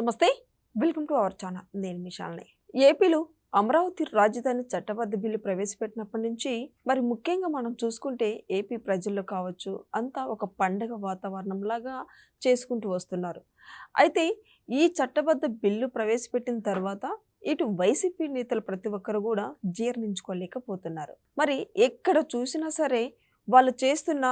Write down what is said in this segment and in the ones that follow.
నమస్తే, welcome to our channel. నేను మీ శాలిని. ఏపీలో అమరావతి రాజధాని చట్టబద్ధ బిల్లు ప్రవేశపెట్టినప్పటి నుంచి మరి ముఖ్యంగా మనం చూసుకుంటే ఏపీ ప్రజల్లో కావచ్చు అంతా ఒక పండగ వాతావరణం లాగా చేసుకుంటూ వస్తున్నారు. అయితే ఈ చట్టబద్ధ బిల్లు ప్రవేశపెట్టిన తర్వాత ఇటు వైసీపీ నేతలు ప్రతి ఒక్కరు కూడా జీర్ణించుకోలేకపోతున్నారు. మరి ఎక్కడ చూసినా సరే వాళ్ళు చేస్తున్న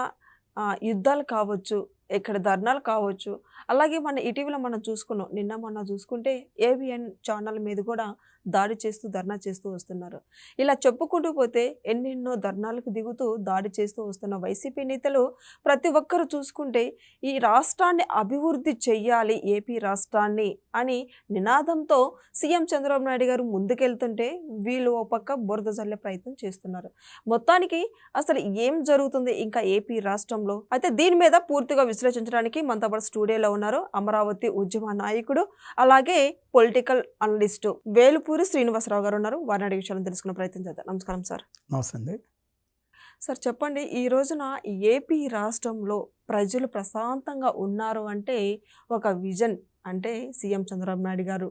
యుద్ధాలు కావచ్చు, ఎక్కడ ధర్నాలు కావచ్చు, అలాగే ఇటీవల మనం చూసుకున్నాం. నిన్న మొన్న చూసుకుంటే ఏబిఎన్ ఛానల్ మీద కూడా దాడి చేస్తూ, ధర్నా చేస్తూ వస్తున్నారు. ఇలా చెప్పుకుంటూ పోతే ఎన్నెన్నో ధర్నాలకు దిగుతూ దాడి చేస్తూ వస్తున్న వైసీపీ నేతలు ప్రతి ఒక్కరు చూసుకుంటే ఈ రాష్ట్రాన్ని అభివృద్ధి చెయ్యాలి, ఏపీ రాష్ట్రాన్ని అని నినాదంతో సీఎం చంద్రబాబు నాయుడు గారు ముందుకెళ్తుంటే వీళ్ళు ఓ పక్క బురద జల్లే ప్రయత్నం చేస్తున్నారు. మొత్తానికి అసలు ఏం జరుగుతుంది ఇంకా ఏపీ రాష్ట్రంలో? అయితే దీని మీద పూర్తిగా విశ్లేషించడానికి మనతో పాటు స్టూడియోలో ఉన్నారు అమరావతి ఉద్యమ నాయకుడు, అలాగే పొలిటికల్ అనలిస్టు వేలుపూరి శ్రీనివాసరావు గారు ఉన్నారు. వారిని అడిగే విషయాలను తెలుసుకునే ప్రయత్నం చేద్దాం. నమస్కారం సార్. నమస్తే అండి. సార్ చెప్పండి, ఈ రోజున ఏపీ రాష్ట్రంలో ప్రజలు ప్రశాంతంగా ఉన్నారు అంటే ఒక విజన్ అంటే సీఎం చంద్రబాబు నాయుడు గారు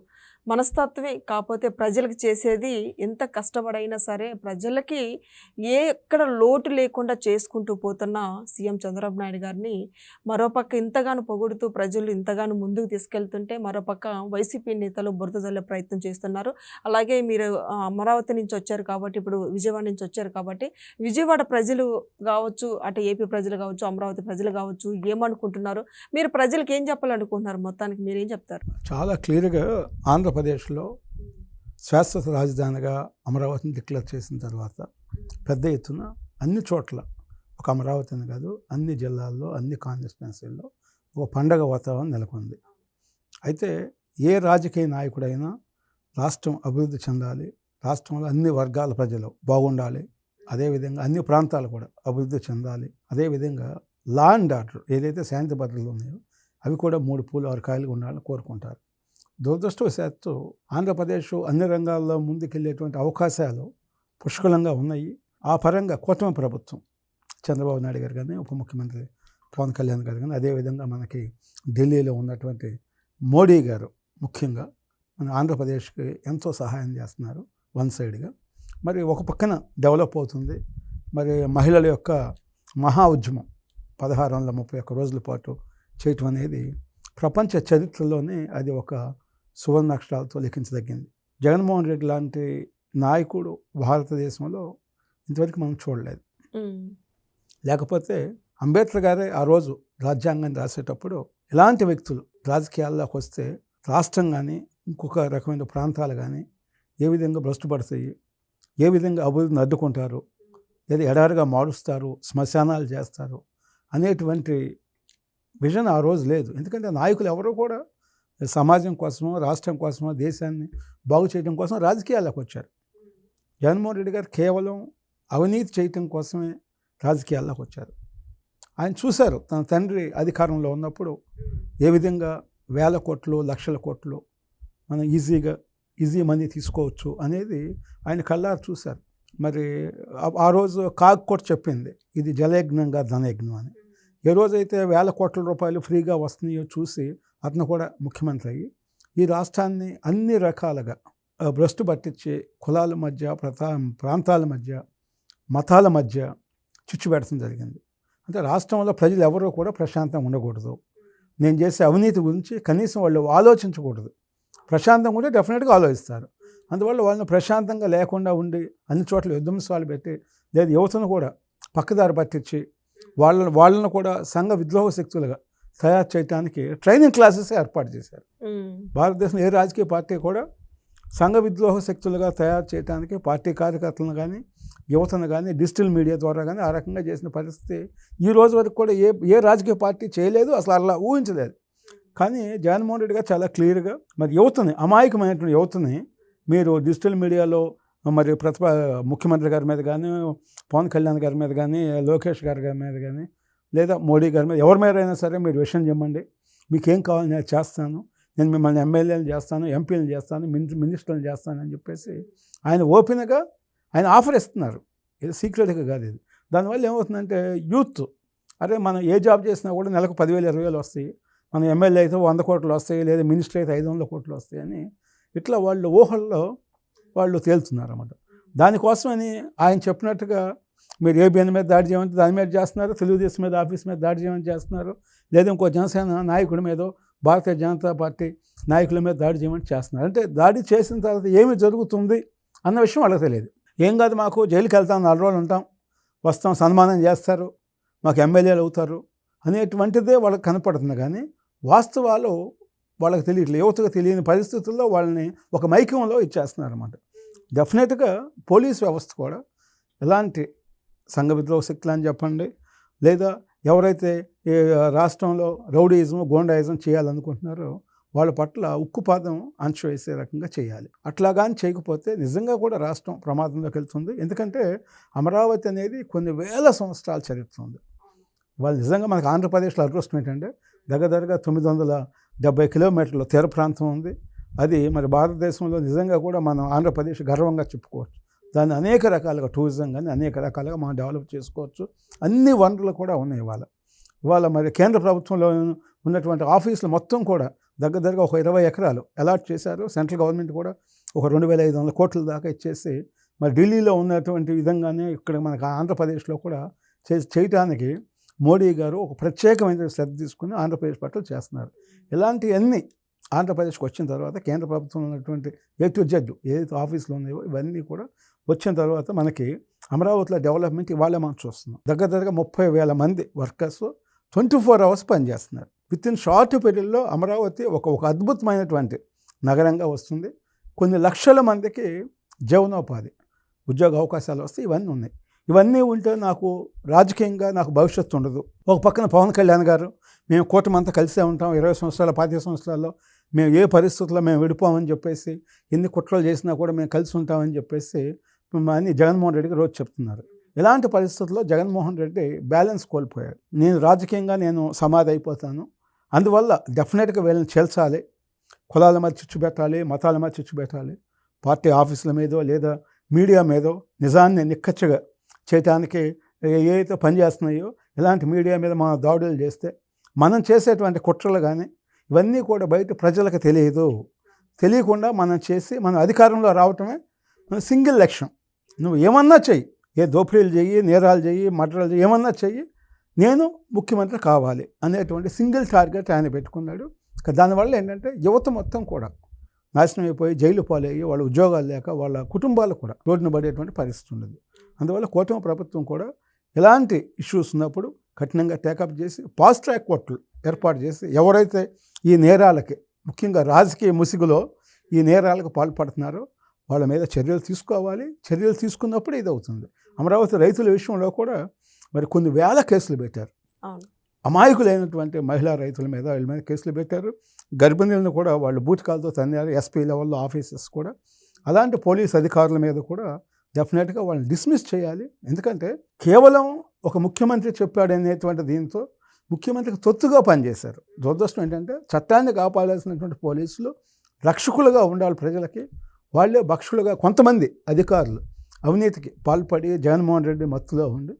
మనస్తత్వమే. కాకపోతే ప్రజలకు చేసేది ఎంత కష్టపడైనా సరే ప్రజలకి ఎక్కడ లోటు లేకుండా చేసుకుంటూ పోతున్న సీఎం చంద్రబాబు నాయుడు గారిని మరోపక్క ఇంతగానో పొగుడుతూ ప్రజలు ఇంతగానో ముందుకు తీసుకెళ్తుంటే మరోపక్క వైసీపీ నేతలు బురద జల్లే ప్రయత్నం చేస్తున్నారు. అలాగే మీరు అమరావతి నుంచి వచ్చారు కాబట్టి, ఇప్పుడు విజయవాడ నుంచి వచ్చారు కాబట్టి విజయవాడ ప్రజలు కావచ్చు, అటు ఏపీ ప్రజలు కావచ్చు, అమరావతి ప్రజలు కావచ్చు ఏమనుకుంటున్నారు? మీరు ప్రజలకు ఏం చెప్పాలనుకుంటున్నారు? మొత్తానికి మీరేం చెప్తారు? చాలా క్లియర్గా ఆంధ్రప్రదేశ్లో శాశ్వత రాజధానిగా అమరావతిని డిక్లేర్ చేసిన తర్వాత పెద్ద ఎత్తున అన్ని చోట్ల, ఒక అమరావతిని కాదు అన్ని జిల్లాల్లో, అన్ని కాన్స్టిట్యున్సీల్లో ఒక పండగ వాతావరణం నెలకొంది. అయితే ఏ రాజకీయ నాయకుడైనా రాష్ట్రం అభివృద్ధి చెందాలి, రాష్ట్రంలో అన్ని వర్గాల ప్రజలు బాగుండాలి, అదేవిధంగా అన్ని ప్రాంతాలు కూడా అభివృద్ధి చెందాలి, అదేవిధంగా లా అండ్ ఆర్డర్ ఏదైతే శాంతి భద్రతలు ఉన్నాయో అవి కూడా 3 పూలు 6 కాయలుగా ఉండాలని కోరుకుంటారు. దురదృష్టవశాత్తు ఆంధ్రప్రదేశ్ అన్ని రంగాల్లో ముందుకెళ్ళేటువంటి అవకాశాలు పుష్కలంగా ఉన్నాయి. ఆ పరంగా కూటమి ప్రభుత్వం చంద్రబాబు నాయుడు గారు కానీ, ఉప ముఖ్యమంత్రి పవన్ కళ్యాణ్ గారు కానీ, అదేవిధంగా మనకి ఢిల్లీలో ఉన్నటువంటి మోడీ గారు ముఖ్యంగా మన ఆంధ్రప్రదేశ్కి ఎంతో సహాయం చేస్తున్నారు వన్ సైడ్గా. మరి ఒక పక్కన డెవలప్ అవుతుంది. మరి మహిళల యొక్క మహా ఉద్యమం 1631 రోజుల పాటు చేయటం అనేది ప్రపంచ చరిత్రలోనే అది ఒక సువర్ణాక్షరాలతో లిఖించదగ్గింది. జగన్మోహన్ రెడ్డి లాంటి నాయకుడు భారతదేశంలో ఇంతవరకు మనం చూడలేదు. లేకపోతే అంబేద్కర్ గారే ఆ రోజు రాజ్యాంగాన్ని రాసేటప్పుడు ఇలాంటి వ్యక్తులు రాజకీయాల్లోకి వస్తే రాష్ట్రం కానీ ఇంకొక రకమైన ప్రాంతాలు కానీ ఏ విధంగా భ్రష్టుపడతాయి, ఏ విధంగా అభివృద్ధిని అడ్డుకుంటారు, లేదా ఎడారిగా మారుస్తారు, శ్మశానాలు చేస్తారు అనేటువంటి విజన్ ఆ రోజు లేదు. ఎందుకంటే నాయకులు ఎవరు కూడా సమాజం కోసమో, రాష్ట్రం కోసమో, దేశాన్ని బాగు చేయడం కోసం రాజకీయాల్లోకి వచ్చారు. జగన్మోహన్ రెడ్డి గారు కేవలం అవినీతి చేయటం కోసమే రాజకీయాల్లోకి వచ్చారు. ఆయన చూశారు తన తండ్రి అధికారంలో ఉన్నప్పుడు ఏ విధంగా వేల కోట్లు, లక్షల కోట్లు మనం ఈజీ మనీ తీసుకోవచ్చు అనేది ఆయన కళ్ళారు చూశారు. మరి ఆ రోజు కాగ్ కూడా చెప్పింది, ఇది జలయజ్ఞంగా ధనయజ్ఞం అని. ఏ రోజైతే వేల కోట్ల రూపాయలు ఫ్రీగా వస్తున్నాయో చూసి అతను కూడా ముఖ్యమంత్రి అయ్యి ఈ రాష్ట్రాన్ని అన్ని రకాలుగా భ్రష్టు పట్టించి కులాల మధ్య, ప్రాంతాల మధ్య, మతాల మధ్య చిచ్చు పెడతాం జరిగింది. అంటే రాష్ట్రంలో ప్రజలు ఎవరూ కూడా ప్రశాంతంగా ఉండకూడదు, నేను చేసే అవినీతి గురించి కనీసం వాళ్ళు ఆలోచించకూడదు. ప్రశాంతంగా ఉంటే డెఫినెట్గా ఆలోచిస్తారు. అందువల్ల వాళ్ళని ప్రశాంతంగా లేకుండా ఉండి అన్ని చోట్ల విధ్వంసాలు పెట్టి, లేదా యువతను కూడా పక్కదారి పట్టించి వాళ్ళను కూడా సంఘ విద్రోహ శక్తులుగా తయారు చేయడానికి ట్రైనింగ్ క్లాసెస్ ఏర్పాటు చేశారు. భారతదేశం ఏ రాజకీయ పార్టీ కూడా సంఘ విద్రోహ శక్తులుగా తయారు చేయడానికి పార్టీ కార్యకర్తలను కానీ, యువతను కానీ, డిజిటల్ మీడియా ద్వారా కానీ ఆ రకంగా చేసిన పరిస్థితి ఈ రోజు వరకు కూడా ఏ రాజకీయ పార్టీ చేయలేదు, అసలు అలా ఊహించలేదు. కానీ జగన్మోహన్ రెడ్డి గారు చాలా క్లియర్గా మరి యువతని, అమాయకమైనటువంటి యువతని మీరు డిజిటల్ మీడియాలో మరి ముఖ్యమంత్రి గారి మీద కానీ, పవన్ కళ్యాణ్ గారి మీద కానీ, లోకేష్ గారి మీద కానీ, లేదా మోడీ గారి మీద, ఎవరి మీద అయినా సరే మీరు విషయం చెప్పండి, మీకేం కావాలి నేను చేస్తాను, నేను మిమ్మల్ని ఎమ్మెల్యేలు చేస్తాను, ఎంపీలు చేస్తాను, మినిస్టర్లు చేస్తాను అని చెప్పేసి ఆయన ఓపెన్గా ఆయన ఆఫర్ ఇస్తున్నారు. ఇది సీక్రెట్గా కాదు. ఇది దానివల్ల ఏమవుతుందంటే యూత్, అరే మనం ఏ జాబ్ చేసినా కూడా నెలకు 10,000 20,000 వస్తాయి, మన ఎమ్మెల్యే అయితే 100 కోట్లు వస్తాయి, లేదా మినిస్టర్ అయితే 500 కోట్లు వస్తాయని ఇట్లా వాళ్ళు ఊహల్లో వాళ్ళు తేలుతున్నారు అన్నమాట. దానికోసమని ఆయన చెప్పినట్టుగా మీరు ఏబిఎన్ మీద దాడి చేయమంటే దాని మీద చేస్తున్నారు, తెలుగుదేశం మీద ఆఫీస్ మీద దాడి చేయమని చేస్తున్నారు, లేదా ఇంకో జనసేన నాయకుడి మీద, భారతీయ జనతా పార్టీ నాయకుల మీద దాడి చేయమని చేస్తున్నారు. అంటే దాడి చేసిన తర్వాత ఏమి జరుగుతుంది అన్న విషయం వాళ్ళకి తెలియదు. ఏం కాదు, మాకు జైలుకి వెళ్తాం, 4 రోజులు ఉంటాం, వస్తాం, సన్మానం చేస్తారు, మాకు ఎమ్మెల్యేలు అవుతారు అనేటువంటిదే వాళ్ళకి కనపడుతుంది. కానీ వాస్తవాలు వాళ్ళకి తెలియట్లేదు. యువతకు తెలియని పరిస్థితుల్లో వాళ్ళని ఒక మైకంలో ఇచ్చేస్తున్నారు అన్నమాట. డెఫినెట్గా పోలీస్ వ్యవస్థ కూడా ఎలాంటి సంఘ విద్రోహ శక్తులు అని చెప్పండి, లేదా ఎవరైతే ఈ రాష్ట్రంలో రౌడీయిజం, గోండాయిజం చేయాలనుకుంటున్నారో వాళ్ళ పట్ల ఉక్కుపాదం అణచివేసే రకంగా చేయాలి. అట్లా కానీ చేయకపోతే నిజంగా కూడా రాష్ట్రం ప్రమాదంలోకి వెళ్తుంది. ఎందుకంటే అమరావతి అనేది కొన్ని వేల సంవత్సరాల చరిత్ర ఉంది. వాళ్ళు నిజంగా మనకు ఆంధ్రప్రదేశ్లో అదృష్టం ఏంటంటే దగ్గరగా 970 కిలోమీటర్ల తీర ప్రాంతం ఉంది. అది మరి భారతదేశంలో నిజంగా కూడా మనం ఆంధ్రప్రదేశ్ గర్వంగా చెప్పుకోవచ్చు. దాన్ని అనేక రకాలుగా టూరిజం కానీ అనేక రకాలుగా మనం డెవలప్ చేసుకోవచ్చు. అన్ని వనరులు కూడా ఉన్నాయి ఇవాళ మరి కేంద్ర ప్రభుత్వంలో ఉన్నటువంటి ఆఫీసులు మొత్తం కూడా దగ్గరగా ఒక 20 ఎకరాలు అలాట్ చేశారు. సెంట్రల్ గవర్నమెంట్ కూడా ఒక 2500 కోట్ల దాకా ఇచ్చేసి మరి ఢిల్లీలో ఉన్నటువంటి విధంగానే ఇక్కడ మనకు ఆంధ్రప్రదేశ్లో కూడా చేయటానికి మోడీ గారు ఒక ప్రత్యేకమైన శ్రద్ధ తీసుకుని ఆంధ్రప్రదేశ్ పట్ల చేస్తున్నారు. ఇలాంటివన్నీ ఆంధ్రప్రదేశ్కి వచ్చిన తర్వాత కేంద్ర ప్రభుత్వంలో ఉన్నటువంటి A to Z ఏదైతే ఆఫీసులు ఉన్నాయో ఇవన్నీ కూడా వచ్చిన తర్వాత మనకి అమరావతిలో డెవలప్మెంట్ ఇవాళ మనం చూస్తున్నాం. దగ్గరగా 30,000 మంది వర్కర్స్ 24 అవర్స్ పనిచేస్తున్నారు. విత్ ఇన్ షార్ట్ పీరియడ్లో అమరావతి ఒక అద్భుతమైనటువంటి నగరంగా వస్తుంది. కొన్ని లక్షల మందికి జీవనోపాధి, ఉద్యోగ అవకాశాలు వస్తాయి. ఇవన్నీ ఉన్నాయి. ఇవన్నీ ఉంటే నాకు రాజకీయంగా నాకు భవిష్యత్తు ఉండదు. ఒక పక్కన పవన్ కళ్యాణ్ గారు మేము కూటమంతా కలిసే ఉంటాం, 20 సంవత్సరాలు 25 సంవత్సరాల్లో మేము ఏ పరిస్థితుల్లో మేము విడిపోమని చెప్పేసి, ఎన్ని కుట్రలు చేసినా కూడా మేము కలిసి ఉంటామని చెప్పేసి అని జగన్మోహన్ రెడ్డికి రోజు చెప్తున్నారు. ఇలాంటి పరిస్థితుల్లో జగన్మోహన్ రెడ్డి బ్యాలెన్స్ కోల్పోయాడు. నేను రాజకీయంగా సమాధి అయిపోతాను, అందువల్ల డెఫినెట్గా వీళ్ళని చేల్చాలి, కులాల మధ్య చిచ్చు పెట్టాలి, మతాల మధ్య చిచ్చు పెట్టాలి, పార్టీ ఆఫీసుల మీదో లేదా మీడియా మీదో నిజాన్ని నిక్కచ్చిగా చేయటానికి ఏవైతే పనిచేస్తున్నాయో ఇలాంటి మీడియా మీద మనం దాడులు చేస్తే మనం చేసేటువంటి కుట్రలు కానీ ఇవన్నీ కూడా బయట ప్రజలకు తెలియకుండా మనం చేసి మనం అధికారంలో రావటమే సింగిల్ లక్ష్యం. నువ్వు ఏమన్నా చెయ్యి, ఏ దోపిడీలు చెయ్యి, నేరాలు చెయ్యి, మర్డర్లు చెయ్యి, ఏమన్నా చెయ్యి, నేను ముఖ్యమంత్రి కావాలి అనేటువంటి సింగిల్ టార్గెట్ ఆయన పెట్టుకున్నాడు. దానివల్ల ఏంటంటే యువత మొత్తం కూడా నాశనం అయిపోయి జైలు పాలయ్యి వాళ్ళ ఉద్యోగాలు లేక వాళ్ళ కుటుంబాలు కూడా రోడ్డున పడేటువంటి పరిస్థితి ఉండదు. అందువల్ల కూటమి ప్రభుత్వం కూడా ఎలాంటి ఇష్యూస్ ఉన్నప్పుడు కఠినంగా టేకప్ చేసి ఫాస్ట్ ట్రాక్ కోర్టులు ఏర్పాటు చేసి ఎవరైతే ఈ నేరాలకి ముఖ్యంగా రాజకీయ ముసుగులో ఈ నేరాలకు పాల్పడుతున్నారో వాళ్ళ మీద చర్యలు తీసుకోవాలి. చర్యలు తీసుకున్నప్పుడు ఇది అవుతుంది. అమరావతి రైతుల విషయంలో కూడా మరి కొన్ని వేల కేసులు పెట్టారు. అమాయకులైనటువంటి మహిళా రైతుల మీద వీళ్ళ మీద కేసులు పెట్టారు. గర్భిణీలను కూడా వాళ్ళు బూటకాలతో తన్నారు. ఎస్పీ లెవెల్లో ఆఫీసర్స్ కూడా అలాంటి పోలీస్ అధికారుల మీద కూడా డెఫినెట్గా వాళ్ళని డిస్మిస్ చేయాలి. ఎందుకంటే కేవలం ఒక ముఖ్యమంత్రి చెప్పాడు అనేటువంటి దీంతో ముఖ్యమంత్రికి తొత్తుగా పనిచేశారు. దురదృష్టం ఏంటంటే చట్టాన్ని కాపాడాల్సినటువంటి పోలీసులు రక్షకులుగా ఉండాలి ప్రజలకి, వాళ్ళే భక్షులుగా కొంతమంది అధికారులు అవినీతికి పాల్పడి జగన్మోహన్ రెడ్డి మత్తులో ఉండి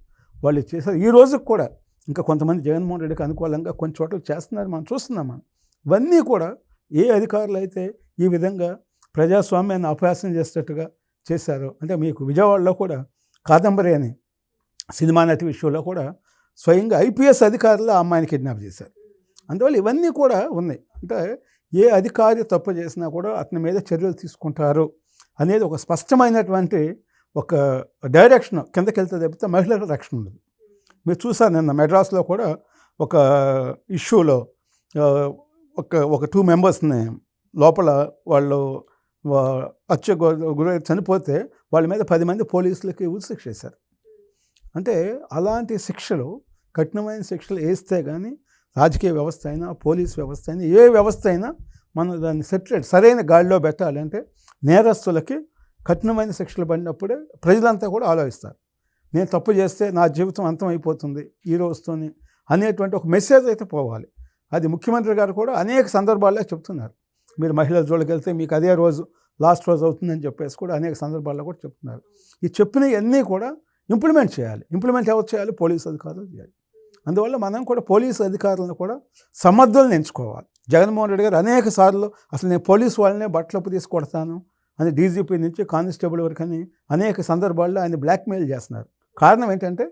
వాళ్ళు చేశారు. ఈ రోజుకి కూడా ఇంకా కొంతమంది జగన్మోహన్ రెడ్డికి అనుకూలంగా కొన్ని చోట్ల చేస్తున్నారు, మనం చూస్తున్నాం. ఇవన్నీ కూడా ఏ అధికారులు అయితే ఈ విధంగా ప్రజాస్వామ్యాన్ని అపహాస్యం చేసేటట్టుగా చేశారో, అంటే మీకు విజయవాడలో కూడా కాదంబరి అని సినిమా నటి విషయంలో కూడా స్వయంగా IPS అధికారులు ఆ అమ్మాయిని కిడ్నాప్ చేశారు. అందువల్ల ఇవన్నీ కూడా ఉన్నాయి. అంటే ఏ అధికారి తప్పు చేసినా కూడా అతని మీద చర్యలు తీసుకుంటారు అనేది ఒక స్పష్టమైనటువంటి ఒక డైరెక్షన్ కిందకి వెళ్తే తప్పితే మహిళల రక్షణ ఉండదు. మీరు చూసారు నిన్న మెడ్రాస్లో కూడా ఒక ఇష్యూలో ఒక 2 మెంబర్స్ని లోపల వాళ్ళు హత్య గురై చనిపోతే వాళ్ళ మీద 10 మంది పోలీసులకి ఉరిశిక్ష వేశారు. అంటే అలాంటి శిక్షలు, కఠినమైన శిక్షలు వేస్తే కానీ రాజకీయ వ్యవస్థ అయినా పోలీస్ వ్యవస్థ అయినా ఏ వ్యవస్థ అయినా మనం దాన్ని సరైన గాడిలో పెట్టాలి. అంటే నేరస్తులకి కఠినమైన శిక్షలు పడినప్పుడే ప్రజలంతా కూడా ఆలోచిస్తారు. నేను తప్పు చేస్తే నా జీవితం అంతం అయిపోతుంది ఈ రోజుతోని అనేటువంటి ఒక మెసేజ్ అయితే పోవాలి. అది ముఖ్యమంత్రి గారు కూడా అనేక సందర్భాల్లో చెప్తున్నారు. మీరు మహిళల జోలికి వెళ్తే మీకు అదే రోజు లాస్ట్ రోజు అవుతుందని చెప్పేసి కూడా అనేక సందర్భాల్లో కూడా చెప్తున్నారు. ఈ చెప్పినవన్నీ కూడా ఇంప్లిమెంట్ చేయాలి. ఇంప్లిమెంట్ ఎవరు చేయాలి? పోలీసు అధికారులు చేయాలి. అందువల్ల మనం కూడా పోలీసు అధికారులను కూడా సమర్థులను ఎంచుకోవాలి. జగన్మోహన్ రెడ్డి గారు అనేక సార్లు అసలు నేను పోలీసు వాళ్ళనే బట్టలప్పు తీసి కొడతాను అని డీజీపీ నుంచి కానిస్టేబుల్ వరకు అని అనేక సందర్భాల్లో ఆయన బ్లాక్మెయిల్ చేస్తున్నారు. కారణం ఏంటంటే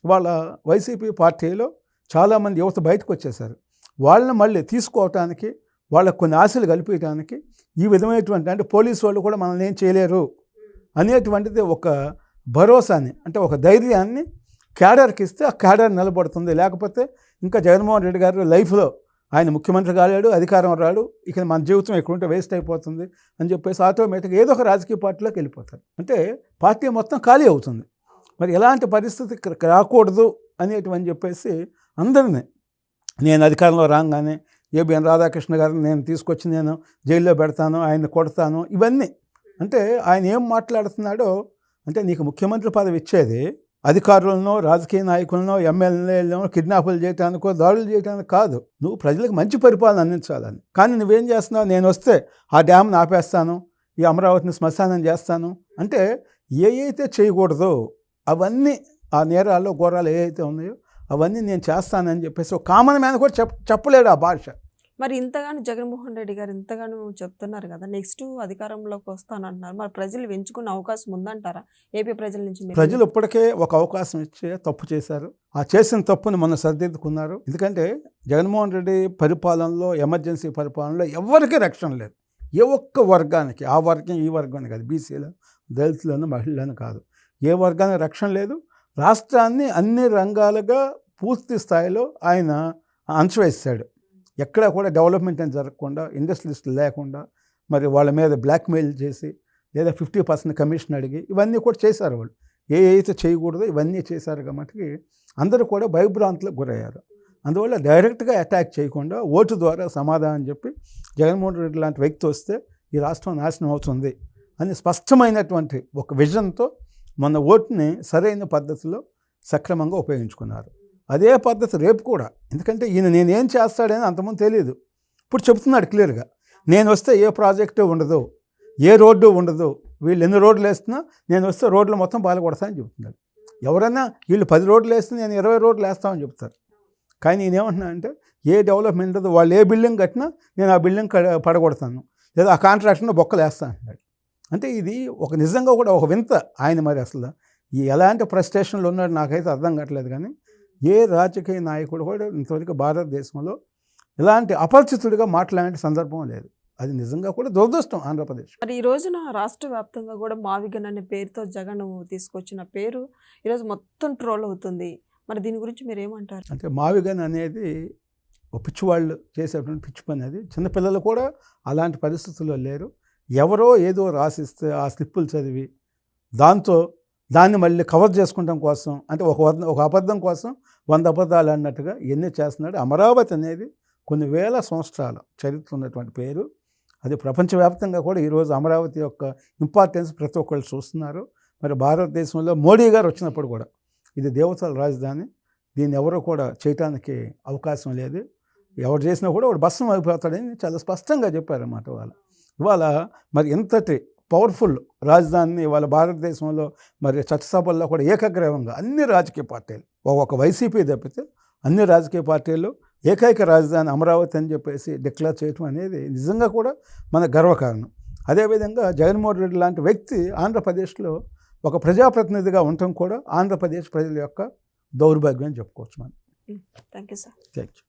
వాళ్ళ వైసీపీ పార్టీలో చాలామంది యువత బయటకు వచ్చేసారు. వాళ్ళని మళ్ళీ తీసుకోవటానికి, వాళ్ళకు కొన్ని ఆశలు కల్పించడానికి ఈ విధమైనటువంటి అంటే పోలీసు వాళ్ళు కూడా మనల్ని ఏం చేయలేరు అనేటువంటిది ఒక భరోసాని, అంటే ఒక ధైర్యాన్ని క్యాడర్కి ఇస్తే ఆ క్యాడర్ నిలబడుతుంది. లేకపోతే ఇంకా జగన్మోహన్ రెడ్డి గారు లైఫ్లో ఆయన ముఖ్యమంత్రి కాలేడు, అధికారం రాడు, ఇక మన జీవితం ఎక్కడుంటే వేస్ట్ అయిపోతుంది అని చెప్పేసి ఆటోమేటిక్గా ఏదో ఒక రాజకీయ పార్టీలోకి వెళ్ళిపోతారు. అంటే పార్టీ మొత్తం ఖాళీ అవుతుంది. మరి ఎలాంటి పరిస్థితి రాకూడదు అనేటువంటి చెప్పేసి అందరినీ నేను అధికారంలో రాగానే ఏబిఎన్ రాధాకృష్ణ గారిని నేను తీసుకొచ్చి నేను జైల్లో పెడతాను, ఆయన కొడతాను, ఇవన్నీ అంటే ఆయన ఏం మాట్లాడుతున్నాడో అంటే నీకు ముఖ్యమంత్రి పదవి ఇచ్చేది అధికారులను, రాజకీయ నాయకులను, ఎమ్మెల్యేలను కిడ్నాపులు చేయడానికో దాడులు చేయడానికి కాదు, నువ్వు ప్రజలకు మంచి పరిపాలన అందించాలని. కానీ నువ్వేం చేస్తున్నావు, నేను వస్తే ఆ డ్యామ్ని ఆపేస్తాను, ఈ అమరావతిని శ్మశానం చేస్తాను అంటే ఏవైతే చేయకూడదో అవన్నీ ఆ నేరాలు ఘోరాలు ఏవైతే ఉన్నాయో అవన్నీ నేను చేస్తానని చెప్పేసి ఒక కామన్ మ్యాన్ కూడా చెప్పలేడు ఆ భాష. మరి ఇంతగానో జగన్మోహన్ రెడ్డి గారు ఇంతగానో చెప్తున్నారు కదా, నెక్స్ట్ అధికారంలోకి వస్తానంటున్నారు. మరి ప్రజలు ఎంచుకునే అవకాశం ఉందంటారా ఏపీ ప్రజల నుంచి? ప్రజలు ఇప్పటికే ఒక అవకాశం ఇచ్చే తప్పు చేశారు. ఆ చేసిన తప్పుని మొన్న సరిదిద్దుకున్నారు. ఎందుకంటే జగన్మోహన్ రెడ్డి పరిపాలనలో, ఎమర్జెన్సీ పరిపాలనలో ఎవరికీ రక్షణ లేదు. ఏ ఒక్క వర్గానికి, ఆ వర్గం ఈ వర్గాన్ని కాదు, బీసీలను, దళితులను, మహిళలను కాదు, ఏ వర్గానికి రక్షణ లేదు. రాష్ట్రాన్ని అన్ని రంగాలుగా పూర్తి స్థాయిలో ఆయన అంచవేశాడు. ఎక్కడా కూడా డెవలప్మెంట్ అని జరగకుండా, ఇండస్ట్రియలిస్టులు లేకుండా, మరి వాళ్ళ మీద బ్లాక్మెయిల్ చేసి లేదా 50% కమిషన్ అడిగి ఇవన్నీ కూడా చేశారు. వాళ్ళు అయితే చేయకూడదో ఇవన్నీ చేశారు కాబట్టి అందరూ కూడా భయభ్రాంతులకు గురయ్యారు. అందువల్ల డైరెక్ట్గా అటాక్ చేయకుండా ఓటు ద్వారా సమాధానం చెప్పి జగన్మోహన్ రెడ్డి లాంటి వ్యక్తి వస్తే ఈ రాష్ట్రం నాశనం అవుతుంది అని స్పష్టమైనటువంటి ఒక విజన్తో మన ఓటుని సరైన పద్ధతిలో సక్రమంగా ఉపయోగించుకున్నారు. అదే పద్ధతి రేపు కూడా, ఎందుకంటే ఈయన నేనేం చేస్తాడని అంతకుముందు తెలియదు. ఇప్పుడు చెప్తున్నాడు క్లియర్గా, నేను వస్తే ఏ ప్రాజెక్టు ఉండదు, ఏ రోడ్డు ఉండదు, వీళ్ళు ఎన్ని రోడ్లు వేస్తున్నా నేను వస్తే రోడ్లు మొత్తం బాలకొడతానని చెప్తున్నాడు. ఎవరైనా వీళ్ళు 10 రోడ్లు వేస్తే నేను 20 రోడ్లు వేస్తామని చెప్తారు. కానీ నేనేమంటున్నా అంటే ఏ డెవలప్మెంట్ ఉండదు, వాళ్ళు ఏ బిల్డింగ్ కట్టినా నేను ఆ బిల్డింగ్ పడగొడతాను, లేదా ఆ కాంట్రాక్టర్ని బొక్కలు వేస్తాను అంటున్నాడు. అంటే ఇది ఒక నిజంగా కూడా ఒక వింత. ఆయన మరి అసలు ఈ ఎలాంటి ఫ్రస్ట్రేషన్లు ఉన్నాడు నాకైతే అర్థం కావట్లేదు. కానీ ఏ రాజకీయ నాయకుడు కూడా ఇంతవరకు భారతదేశంలో ఇలాంటి అపరిచితుడిగా మాట్లాడే సందర్భం లేదు. అది నిజంగా కూడా దురదృష్టం ఆంధ్రప్రదేశ్. మరి ఈ రోజున రాష్ట్ర వ్యాప్తంగా కూడా మావిగన్ అనే పేరుతో జగన్ తీసుకొచ్చిన పేరు ఈరోజు మొత్తం ట్రోల్ అవుతుంది. మరి దీని గురించి మీరు ఏమంటారు? అంటే మావిగన్ అనేది ఒక పిచ్చివాళ్ళు చేసేటువంటి పిచ్చి పని. అది చిన్నపిల్లలు కూడా అలాంటి పరిస్థితుల్లో లేరు. ఎవరో ఏదో రాసిస్తే ఆ స్లిప్పులు చదివి దాన్ని మళ్ళీ కవర్ చేసుకుంటాం కోసం, అంటే ఒక అబద్ధం కోసం 100 అబద్ధాలు అన్నట్టుగా ఎన్ని చేస్తున్నాడు. అమరావతి అనేది కొన్ని వేల సంవత్సరాల చరిత్ర ఉన్నటువంటి పేరు. అది ప్రపంచవ్యాప్తంగా కూడా ఈరోజు అమరావతి యొక్క ఇంపార్టెన్స్ ప్రతి ఒక్కళ్ళు చూస్తున్నారు. మరి భారతదేశంలో మోడీ గారు వచ్చినప్పుడు కూడా ఇది దేవతల రాజధాని, దీన్ని ఎవరు కూడా చేయటానికి అవకాశం లేదు, ఎవరు చేసినా కూడా వాడు భస్మం అయిపోతాడని చాలా స్పష్టంగా చెప్పారన్నమాట. ఇవాళ మరి ఇంతటి పవర్ఫుల్ రాజధానిని ఇవాళ భారతదేశంలో మరి చట్టసభల్లో కూడా ఏకగ్రీవంగా అన్ని రాజకీయ పార్టీలు, ఒక వైసీపీ తప్పితే అన్ని రాజకీయ పార్టీలు ఏకైక రాజధాని అమరావతి అని చెప్పేసి డిక్లేర్ చేయటం అనేది నిజంగా కూడా మన గర్వకారణం. అదేవిధంగా జగన్మోహన్ రెడ్డి లాంటి వ్యక్తి ఆంధ్రప్రదేశ్లో ఒక ప్రజాప్రతినిధిగా ఉండటం కూడా ఆంధ్రప్రదేశ్ ప్రజల యొక్క దౌర్భాగ్యం అని చెప్పుకోవచ్చు మనం. Thank you sir. Thank you.